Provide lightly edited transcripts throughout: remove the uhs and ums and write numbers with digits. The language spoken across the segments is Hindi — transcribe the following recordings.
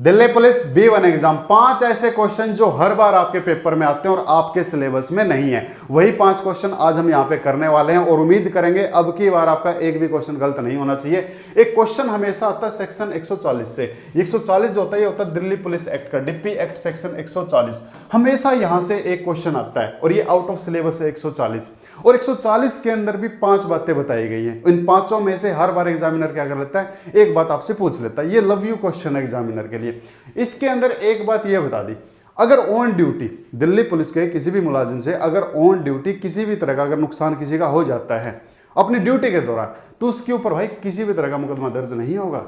दिल्ली पुलिस B1 एग्जाम, 5 ऐसे क्वेश्चन जो हर बार आपके पेपर में आते हैं और आपके सिलेबस में नहीं है, वही 5 क्वेश्चन आज हम यहां पे करने वाले हैं और उम्मीद करेंगे अब की बार आपका एक भी क्वेश्चन गलत नहीं होना चाहिए। एक क्वेश्चन हमेशा आता है सेक्शन 140 से। 140 जो होता है ये होता है दिल्ली पुलिस एक्ट का, डिप्टी एक्ट सेक्शन 140। हमेशा यहां से एक क्वेश्चन आता है और ये आउट ऑफ सिलेबस है 140, और 140 के अंदर भी 5 बातें बताई गई हैं। इन पांचों में से हर बार एग्जामिनर क्या कर लेता है, एक बात आपसे पूछ लेता है। ये लव यू क्वेश्चन है एग्जामिनर के लिए। इसके अंदर एक बात यह बता दी, अगर ऑन ड्यूटी दिल्ली पुलिस के किसी भी मुलाजिम से अगर ऑन ड्यूटी किसी भी तरह का अगर नुकसान किसी का हो जाता है अपनी ड्यूटी के दौरान, तो उसके ऊपर भाई किसी भी तरह का मुकदमा दर्ज नहीं होगा।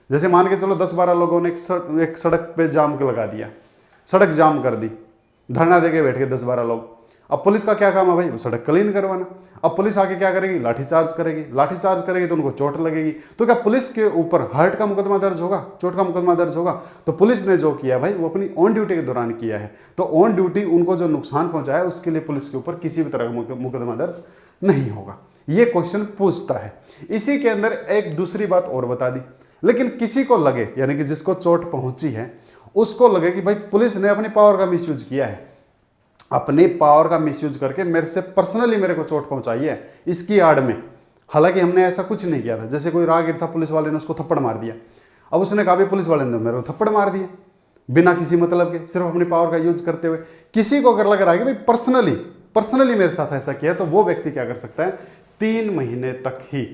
जैसे मान के चलो 10-12 लोगों ने एक सड़क पे जाम लगा दिया, सड़क जाम कर दी, धरना देके बैठ गए 10-12 लोग। अब पुलिस का क्या काम है भाई, वो सड़क क्लीन करवाना। अब पुलिस आके क्या करेगी, लाठीचार्ज करेगी। लाठीचार्ज करेगी तो उनको चोट लगेगी, तो क्या पुलिस के ऊपर हर्ट का मुकदमा दर्ज होगा, चोट का मुकदमा दर्ज होगा? तो पुलिस ने जो किया भाई वो अपनी ऑन ड्यूटी के दौरान किया है, तो ऑन ड्यूटी उनको जो नुकसान पहुंचाया उसके लिए पुलिस के ऊपर किसी भी तरह का मुकदमा दर्ज नहीं होगा। ये क्वेश्चन पूछता है। इसी के अंदर एक दूसरी बात और बता दी, लेकिन किसी को लगे, यानी कि जिसको चोट पहुंची है उसको लगे कि भाई पुलिस ने अपनी पावर का मिसयूज किया है, अपने पावर का मिसयूज करके मेरे से पर्सनली मेरे को चोट पहुंचाई है इसकी आड़ में, हालांकि हमने ऐसा कुछ नहीं किया था। जैसे कोई राहगीर था, पुलिस वाले ने उसको थप्पड़ मार दिया, अब उसने कहा भी पुलिस वाले ने मेरे को थप्पड़ मार दिया बिना किसी मतलब के, सिर्फ अपनी पावर का यूज करते हुए। किसी को अगर लग रहा है कि भाई पर्सनली मेरे साथ ऐसा किया, तो वो व्यक्ति क्या कर सकता है, 3 महीने तक ही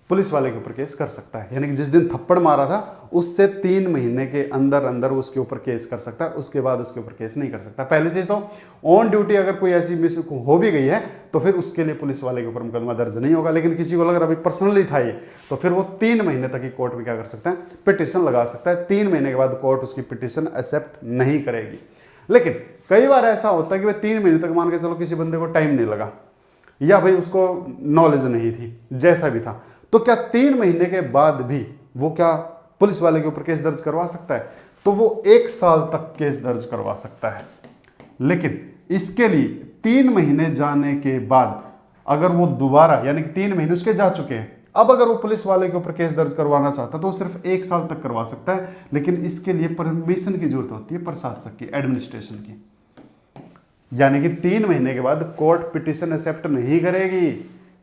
पुलिस वाले के ऊपर केस कर सकता है। यानी कि जिस दिन थप्पड़ मारा था उससे 3 महीने के अंदर अंदर उसके ऊपर केस कर सकता है, उसके बाद उसके ऊपर केस नहीं कर सकता। पहली चीज तो ऑन ड्यूटी अगर कोई ऐसी मिस हो भी गई है तो फिर उसके लिए पुलिस वाले के ऊपर मुकदमा दर्ज नहीं होगा। लेकिन किसी को अगर अभी पर्सनली था ये, तो फिर वो 3 महीने तक ही कोर्ट में क्या कर सकता है, पिटिशन लगा सकता है। 3 महीने के बाद कोर्ट उसकी पिटिशन एक्सेप्ट नहीं करेगी। लेकिन कई बार ऐसा होता है कि भाई 3 महीने तक मान के चलो किसी बंदे को टाइम नहीं लगा, या भाई उसको नॉलेज नहीं थी, जैसा भी था, तो क्या 3 महीने के बाद भी वो क्या पुलिस वाले के ऊपर केस दर्ज करवा सकता है? तो वो 1 साल तक केस दर्ज करवा सकता है। लेकिन इसके लिए 3 महीने जाने के बाद अगर वो दोबारा, यानी कि 3 महीने उसके जा चुके हैं, अब अगर वो पुलिस वाले के ऊपर केस दर्ज करवाना चाहता है तो वो सिर्फ 1 साल तक करवा सकता है। लेकिन इसके लिए परमिशन की जरूरत होती है, प्रशासक की, एडमिनिस्ट्रेशन की। यानी कि 3 महीने के बाद कोर्ट पिटिशन एक्सेप्ट नहीं करेगी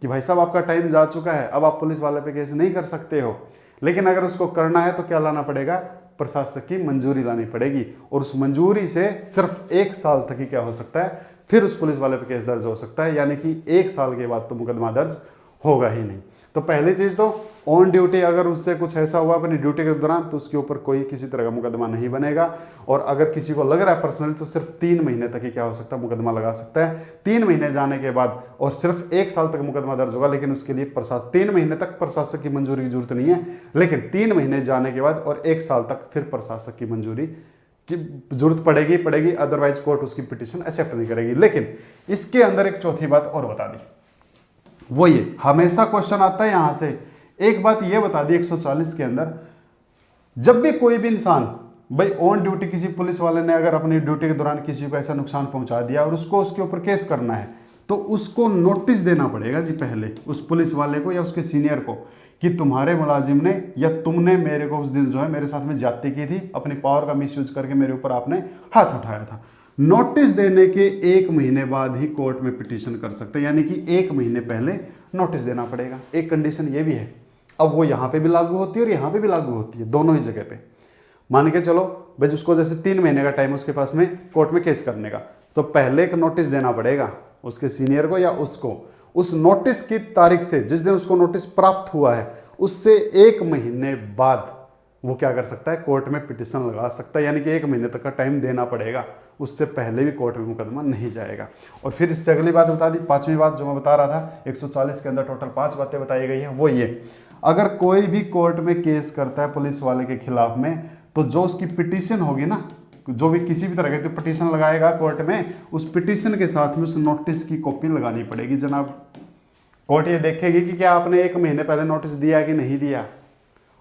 कि भाई साहब आपका टाइम जा चुका है, अब आप पुलिस वाले पे केस नहीं कर सकते हो। लेकिन अगर उसको करना है तो क्या लाना पड़ेगा, प्रशासक की मंजूरी लानी पड़ेगी, और उस मंजूरी से सिर्फ 1 साल तक ही क्या हो सकता है, फिर उस पुलिस वाले पे केस दर्ज हो सकता है। यानी कि 1 साल के बाद तो मुकदमा दर्ज होगा ही नहीं। तो पहली चीज तो ऑन ड्यूटी अगर उससे कुछ ऐसा हुआ अपनी ड्यूटी के दौरान तो उसके ऊपर कोई किसी तरह का मुकदमा नहीं बनेगा। और अगर किसी को लग रहा है पर्सनली तो सिर्फ 3 महीने तक ही क्या हो सकता है, मुकदमा लगा सकता है। 3 महीने जाने के बाद और सिर्फ 1 साल तक मुकदमा दर्ज होगा। लेकिन उसके लिए 3 महीने तक प्रशासक की मंजूरी की जरूरत नहीं है, लेकिन 3 महीने जाने के बाद और 1 साल तक फिर प्रशासक की मंजूरी की जरूरत पड़ेगी, अदरवाइज कोर्ट उसकी पिटिशन एक्सेप्ट नहीं करेगी। लेकिन इसके अंदर एक चौथी बात और बता दी, वो ये हमेशा क्वेश्चन आता है यहां से, एक बात ये बता दी 140 के अंदर, जब भी कोई भी इंसान भाई ऑन ड्यूटी किसी पुलिस वाले ने अगर अपनी ड्यूटी के दौरान किसी को ऐसा नुकसान पहुंचा दिया और उसको उसके ऊपर केस करना है, तो उसको नोटिस देना पड़ेगा जी पहले उस पुलिस वाले को या उसके सीनियर को कि तुम्हारे मुलाजिम ने या तुमने मेरे को उस दिन जो है मेरे साथ में ज्यादती की थी, अपनी पावर का मिसयूज करके मेरे ऊपर आपने हाथ उठाया था। नोटिस देने के 1 महीने बाद ही कोर्ट में पिटीशन कर सकते हैं, यानी कि 1 महीने पहले नोटिस देना पड़ेगा। एक कंडीशन ये भी है, अब वो यहाँ पे भी लागू होती है और यहाँ पे भी लागू होती है, दोनों ही जगह पे। मान के चलो भाई उसको जैसे 3 महीने का टाइम उसके पास में कोर्ट में केस करने का, तो पहले एक नोटिस देना पड़ेगा उसके सीनियर को या उसको। उस नोटिस की तारीख से, जिस दिन उसको नोटिस प्राप्त हुआ है, उससे 1 महीने बाद वो क्या कर सकता है, कोर्ट में पिटिशन लगा सकता है। यानी कि 1 महीने तक का टाइम देना पड़ेगा, उससे पहले भी कोर्ट में मुकदमा नहीं जाएगा। और फिर इससे अगली बात बता दी, 5वीं बात जो मैं बता रहा था, 140 के अंदर टोटल 5 बातें बताई गई हैं। वो ये, अगर कोई भी कोर्ट में केस करता है पुलिस वाले के खिलाफ में, तो जो उसकी पिटिशन होगी ना, जो भी किसी भी तरह की पिटिशन लगाएगा कोर्ट में, उस पिटिशन के साथ में उस नोटिस की कॉपी लगानी पड़ेगी। जनाब कोर्ट ये देखेगी कि क्या आपने 1 महीने पहले नोटिस दिया कि नहीं दिया,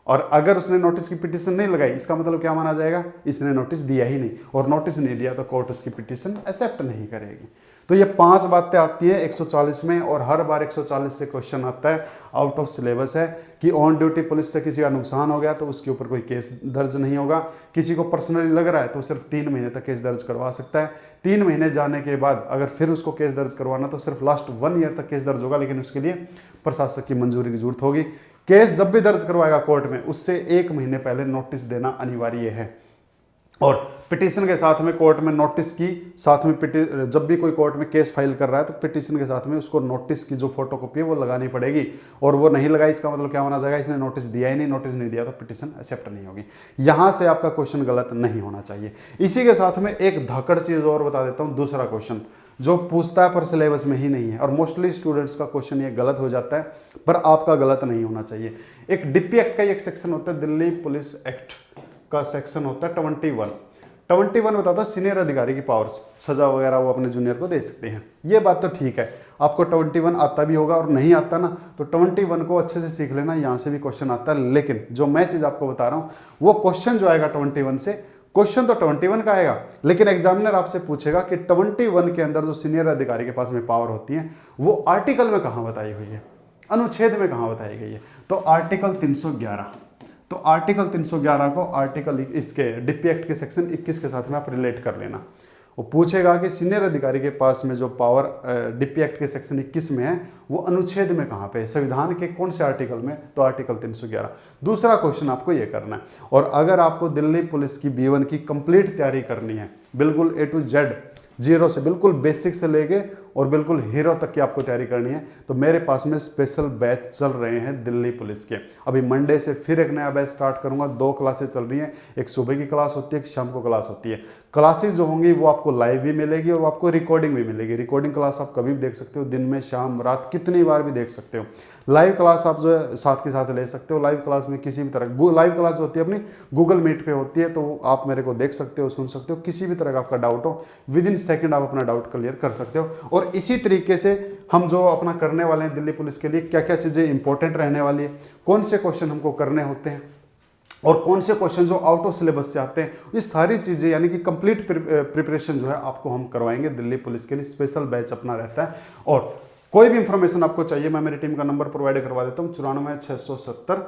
और अगर उसने नोटिस की पिटीशन नहीं लगाई, इसका मतलब क्या माना जाएगा, इसने नोटिस दिया ही नहीं, और नोटिस नहीं दिया तो कोर्ट उसकी पिटीशन एक्सेप्ट नहीं करेगी। तो ये 5 बातें आती हैं 140 में, और हर बार 140 से क्वेश्चन आता है, आउट ऑफ सिलेबस है, कि ऑन ड्यूटी पुलिस से किसी का नुकसान हो गया तो उसके ऊपर कोई केस दर्ज नहीं होगा। किसी को पर्सनली लग रहा है तो सिर्फ 3 महीने तक केस दर्ज करवा सकता है। 3 महीने जाने के बाद अगर फिर उसको केस दर्ज करवाना तो सिर्फ लास्ट 1 ईयर तक केस दर्ज होगा, लेकिन उसके लिए प्रशासक की मंजूरी की जरूरत होगी। केस जब भी दर्ज करवाएगा कोर्ट में, उससे 1 महीने पहले नोटिस देना अनिवार्य है। और पिटीशन के साथ में कोर्ट में नोटिस की साथ में जब भी कोई कोर्ट में केस फाइल कर रहा है तो पिटीशन के साथ में उसको नोटिस की जो फोटोकॉपी है वो लगानी पड़ेगी, और वो नहीं लगाई इसका मतलब क्या होना चाहिए, इसने नोटिस दिया ही नहीं, नोटिस नहीं दिया तो पिटीशन एक्सेप्ट नहीं होगी। यहां से आपका क्वेश्चन गलत नहीं होना चाहिए। इसी के साथ में एक धाकड़ चीज और बता देता हूं, दूसरा क्वेश्चन जो पूछता है पर सिलेबस में ही नहीं है, और मोस्टली स्टूडेंट्स का क्वेश्चन ये गलत हो जाता है, पर आपका गलत नहीं होना चाहिए। एक डिप्टी एक्ट का एक सेक्शन होता है, दिल्ली पुलिस एक्ट का सेक्शन होता है 21 बताता है सीनियर अधिकारी की पावर्स, सजा वगैरह वो अपने जूनियर को दे सकते हैं। ये बात तो ठीक है, आपको 21 आता भी होगा, और नहीं आता ना तो 21 को अच्छे से सीख लेना, यहाँ से भी क्वेश्चन आता है। लेकिन जो मैं चीज़ आपको बता रहा हूँ वो क्वेश्चन जो आएगा 21 से, क्वेश्चन तो 21 का आएगा, लेकिन एग्जामिनर आपसे पूछेगा कि 21 के अंदर जो सीनियर अधिकारी के पास में पावर होती है वो आर्टिकल में कहाँ बताई हुई है, अनुच्छेद में कहाँ बताई गई है। तो आर्टिकल 311, तो आर्टिकल 311 को आर्टिकल इसके डिप्टी एक्ट के सेक्शन 21 के साथ में आप रिलेट कर लेना। वो पूछेगा कि सीनियर अधिकारी के पास में जो पावर डिप्टी एक्ट के सेक्शन 21 में है वो अनुच्छेद में कहाँ पे है, संविधान के कौन से आर्टिकल में, तो आर्टिकल 311। दूसरा क्वेश्चन आपको ये करना है। और अगर आपको दिल्ली पुलिस की B1 की कंप्लीट तैयारी करनी है, बिल्कुल A to Z, जीरो से बिल्कुल बेसिक से लेके और बिल्कुल हीरो तक की आपको तैयारी करनी है, तो मेरे पास में स्पेशल बैच चल रहे हैं दिल्ली पुलिस के। अभी मंडे से फिर एक नया बैच स्टार्ट करूंगा। 2 क्लासेस चल रही हैं, एक सुबह की क्लास होती है, एक शाम को क्लास होती है। क्लासेस जो होंगी वो आपको लाइव भी मिलेगी और आपको रिकॉर्डिंग भी मिलेगी। रिकॉर्डिंग क्लास आप कभी भी देख सकते हो, दिन में, शाम, रात, कितनी बार भी देख सकते हो। लाइव क्लास आप जो है साथ के साथ ले सकते हो। लाइव क्लास में किसी भी तरह, लाइव क्लास जो होती है अपनी गूगल मीट पे होती है, तो आप मेरे को देख सकते हो, सुन सकते हो। किसी भी तरह का आपका डाउट हो, विद इन सेकेंड आप अपना डाउट क्लियर कर सकते हो। और इसी तरीके से हम जो अपना करने वाले हैं दिल्ली पुलिस के लिए, क्या क्या चीज़ें इंपॉर्टेंट रहने वाली है, कौन से क्वेश्चन हमको करने होते हैं और कौन से क्वेश्चन जो आउट ऑफ सिलेबस से आते हैं, ये सारी चीज़ें यानी कि कंप्लीट प्रिपरेशन जो है आपको हम करवाएंगे दिल्ली पुलिस के लिए। स्पेशल बैच अपना रहता है। और कोई भी इंफॉर्मेशन आपको चाहिए, मैं मेरी टीम का नंबर प्रोवाइड करवा देता हूँ 94 670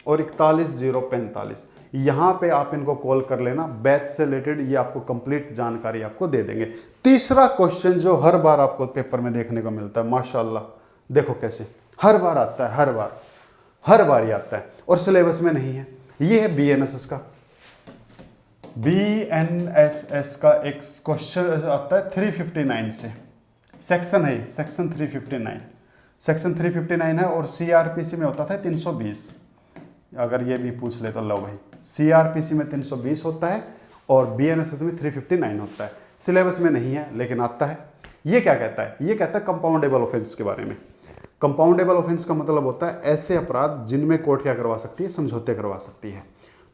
और 41 045। यहाँ पे आप इनको कॉल कर लेना, बैच से रिलेटेड ये आपको कंप्लीट जानकारी आपको दे देंगे। तीसरा क्वेश्चन जो हर बार आपको पेपर में देखने को मिलता है, माशाल्लाह देखो कैसे हर बार आता है, हर बार ही आता है और सिलेबस में नहीं है। ये है BNSS का, BNSS का एक क्वेश्चन आता है 359 से, सेक्शन है सेक्शन 359, सेक्शन 359 है। और CRPC में होता था 320, अगर ये भी पूछ ले तो लो भाई, CRPC में 320 होता है और BNSS में 359 होता है। सिलेबस में नहीं है लेकिन आता है। ये क्या कहता है, ये कहता है कंपाउंडेबल ऑफेंस के बारे में। कंपाउंडेबल ऑफेंस का मतलब होता है ऐसे अपराध जिनमें कोर्ट क्या करवा सकती है, समझौते करवा सकती है।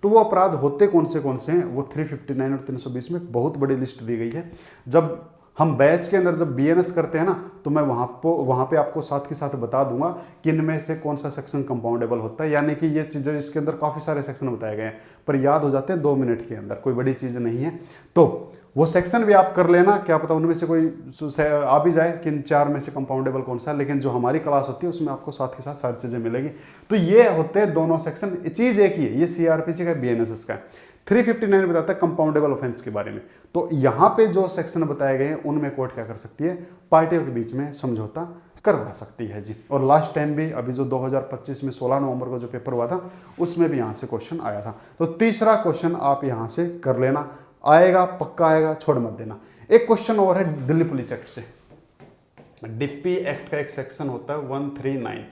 तो वो अपराध होते कौन से हैं, वो 359 और 320 में बहुत बड़ी लिस्ट दी गई है। जब हम बैच के अंदर जब BNS करते हैं ना, तो मैं वहाँ पे आपको साथ के साथ बता दूंगा कि इनमें से कौन सा सेक्शन कंपाउंडेबल होता है। यानी कि ये चीज़ें इसके अंदर काफ़ी सारे सेक्शन बताए गए हैं, पर याद हो जाते हैं 2 मिनट के अंदर, कोई बड़ी चीज़ नहीं है। तो वो सेक्शन भी आप कर लेना, क्या पता उनमें से कोई आ भी जाए कि इन 4 में से कंपाउंडेबल कौन सा है। लेकिन जो हमारी क्लास होती है उसमें आपको साथ के साथ सारी चीज़ें मिलेगी। तो ये होते हैं दोनों सेक्शन, चीज़ एक ही है, ये CRPC का, BNSS का है। 359 बताता है कंपाउंडेबल ऑफेंस के बारे में। तो यहाँ पे जो सेक्शन बताए गए हैं उनमें कोर्ट क्या कर सकती है, पार्टियों के बीच में समझौता करवा सकती है जी। और लास्ट टाइम भी अभी जो 2025 में 16 नवंबर को जो पेपर हुआ था उसमें भी यहाँ से क्वेश्चन आया था। तो तीसरा क्वेश्चन आप यहाँ से कर लेना, आएगा पक्का आएगा, छोड़ मत देना। एक क्वेश्चन और है दिल्ली पुलिस एक्ट से। डिप्टी एक्ट का एक सेक्शन होता है 139,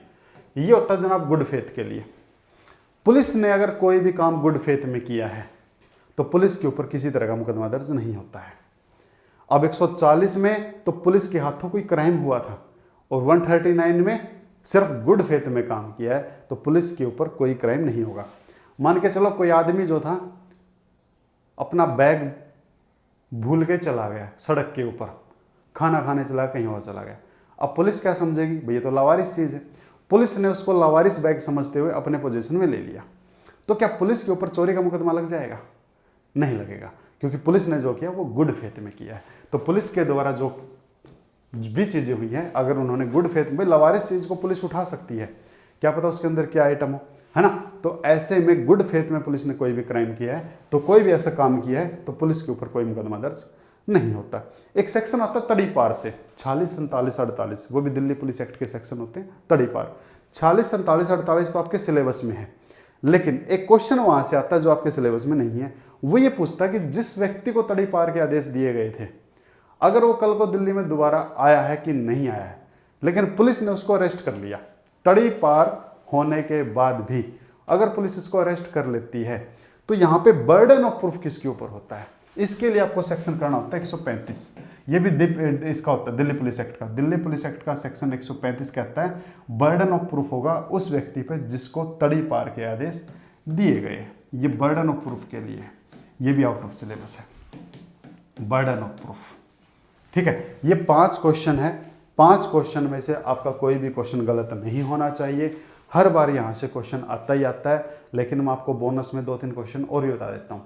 ये होता है जनाब गुड फेथ के लिए। पुलिस ने अगर कोई भी काम गुड फेथ में किया है तो पुलिस के ऊपर किसी तरह का मुकदमा दर्ज नहीं होता है। अब 140 में तो पुलिस के हाथों कोई क्राइम हुआ था और 139 में सिर्फ गुड फेथ में काम किया है, तो पुलिस के ऊपर कोई क्राइम नहीं होगा। मान के चलो कोई आदमी जो था अपना बैग भूल के चला गया सड़क के ऊपर, खाना खाने चला कहीं और चला गया। अब पुलिस क्या समझेगी, भैया तो लावारिस चीज़ है। पुलिस ने उसको लावारिस बैग समझते हुए अपने पोजीशन में ले लिया, तो क्या पुलिस के ऊपर चोरी का मुकदमा लग जाएगा? नहीं लगेगा, क्योंकि पुलिस ने जो किया वो गुड फेथ में किया है। तो पुलिस के द्वारा जो भी चीज़ें हुई हैं, अगर उन्होंने गुड फेथ में, लवारिस चीज़ को पुलिस उठा सकती है, क्या पता उसके अंदर क्या आइटम हो, है ना। तो ऐसे में गुड फेथ में पुलिस ने कोई भी क्राइम किया है, तो कोई भी ऐसा काम किया है, तो पुलिस के ऊपर कोई मुकदमा दर्ज नहीं होता। एक सेक्शन आता है तड़ी पार से, 46, 47, 48, वो भी दिल्ली पुलिस एक्ट के सेक्शन होते हैं तड़ी पार। 46, 47, 48 तो आपके सिलेबस में है, लेकिन एक क्वेश्चन वहां से आता है जो आपके सिलेबस में नहीं है। वो ये पूछता है कि जिस व्यक्ति को तड़ी पार के आदेश दिए गए थे, अगर वो कल को दिल्ली में दोबारा आया है कि नहीं आया है, लेकिन पुलिस ने उसको अरेस्ट कर लिया, तड़ी पार होने के बाद भी अगर पुलिस इसको अरेस्ट कर लेती है, तो यहाँ पे बर्डन ऑफ प्रूफ किसके ऊपर होता है? इसके लिए आपको सेक्शन करना होता है 135। ये भी इसका होता है दिल्ली पुलिस एक्ट का। दिल्ली पुलिस एक्ट का सेक्शन 135 कहता है बर्डन ऑफ प्रूफ होगा उस व्यक्ति पे जिसको तड़ी पार के आदेश दिए गए। ये बर्डन ऑफ प्रूफ के लिए, ये भी आउट ऑफ सिलेबस है, बर्डन ऑफ प्रूफ। ठीक है, ये 5 क्वेश्चन है। 5 क्वेश्चन में से आपका कोई भी क्वेश्चन गलत नहीं होना चाहिए। हर बार यहाँ से क्वेश्चन आता ही आता है, लेकिन मैं आपको बोनस में 2-3 क्वेश्चन और भी बता देता हूँ।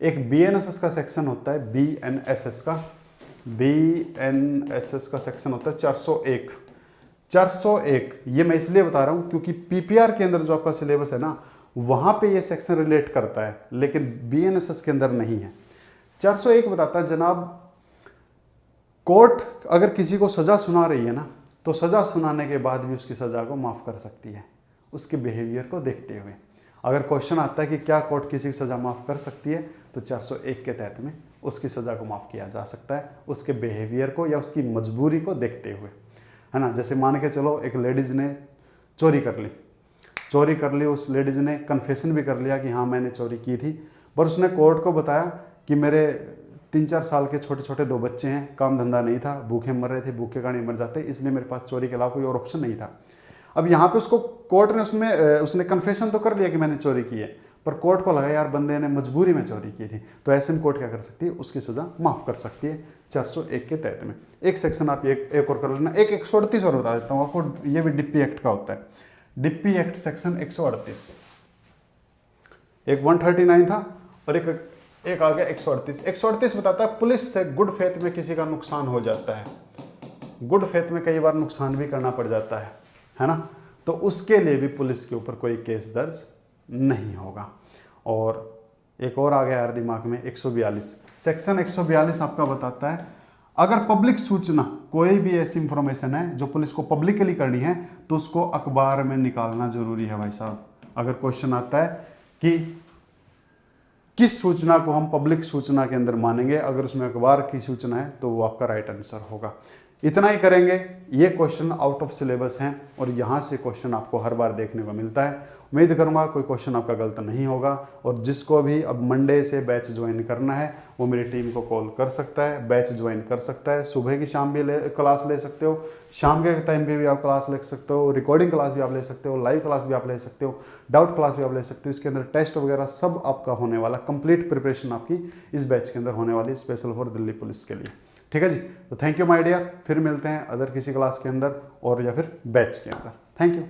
एक BNSS का सेक्शन होता है, BNSS का सेक्शन होता है 401। 401 ये मैं इसलिए बता रहा हूँ क्योंकि PPR के अंदर जो आपका सिलेबस है ना, वहाँ पे ये सेक्शन रिलेट करता है, लेकिन BNSS के अंदर नहीं है। 401 बताता है जनाब, कोर्ट अगर किसी को सज़ा सुना रही है ना, तो सज़ा सुनाने के बाद भी उसकी सज़ा को माफ़ कर सकती है, उसके बिहेवियर को देखते हुए। अगर क्वेश्चन आता है कि क्या कोर्ट किसी की सज़ा माफ़ कर सकती है, तो 401 के तहत में उसकी सज़ा को माफ़ किया जा सकता है, उसके बिहेवियर को या उसकी मजबूरी को देखते हुए, है ना। जैसे मान के चलो एक लेडीज़ ने चोरी कर ली, उस लेडीज़ ने कन्फेशन भी कर लिया कि हाँ मैंने चोरी की थी, पर उसने कोर्ट को बताया कि मेरे 3-4 साल के छोटे छोटे 2 बच्चे हैं, काम धंधा नहीं था, भूखे मर रहे थे, भूखे का नहीं मर जाते, इसलिए मेरे पास चोरी के अलावा कोई और ऑप्शन नहीं था। अब यहाँ पे उसको कोर्ट ने उसने कन्फेशन तो कर लिया कि मैंने चोरी की है, पर कोर्ट को लगा यार बंदे ने मजबूरी में चोरी की थी, तो ऐसे में कोर्ट क्या कर सकती है, उसकी सज़ा माफ़ कर सकती है 401 के तहत में। एक सेक्शन आप एक और कर लेना। एक 138 और बता देता हूँ आपको, ये भी डिप्पी एक्ट का होता है। डिप्पी एक्ट सेक्शन 138, एक 139 था और एक आ गया 138। 138 बताता है पुलिस से गुड फेथ में किसी का नुकसान हो जाता है, गुड फेथ में कई बार नुकसान भी करना पड़ जाता है ना, तो उसके लिए भी पुलिस के ऊपर कोई केस दर्ज नहीं होगा। और एक और आ गया यार दिमाग में, 142 सेक्शन 142 आपका बताता है अगर पब्लिक सूचना, कोई भी ऐसी इंफॉर्मेशन है जो पुलिस को पब्लिकली करनी है, तो उसको अखबार में निकालना जरूरी है भाई साहब। अगर क्वेश्चन आता है कि किस सूचना को हम पब्लिक सूचना के अंदर मानेंगे, अगर उसमें अखबार की सूचना है तो वो आपका राइट आंसर होगा। इतना ही करेंगे। ये क्वेश्चन आउट ऑफ सिलेबस हैं और यहाँ से क्वेश्चन आपको हर बार देखने को मिलता है। उम्मीद करूँगा कोई क्वेश्चन आपका गलत नहीं होगा। और जिसको भी अब मंडे से बैच ज्वाइन करना है वो मेरी टीम को कॉल कर सकता है, बैच ज्वाइन कर सकता है। सुबह की शाम भी क्लास ले सकते हो, शाम के टाइम पे भी आप क्लास ले सकते हो, रिकॉर्डिंग क्लास भी आप ले सकते हो, लाइव क्लास भी आप ले सकते हो, डाउट क्लास भी आप ले सकते हो। इसके अंदर टेस्ट वगैरह सब आपका होने वाला, कंप्लीट प्रिपरेशन आपकी इस बैच के अंदर होने वाली, स्पेशल फॉर दिल्ली पुलिस के लिए। ठीक है जी, तो थैंक यू माय डियर। फिर मिलते हैं अदर किसी क्लास के अंदर और या फिर बैच के अंदर। Thank you.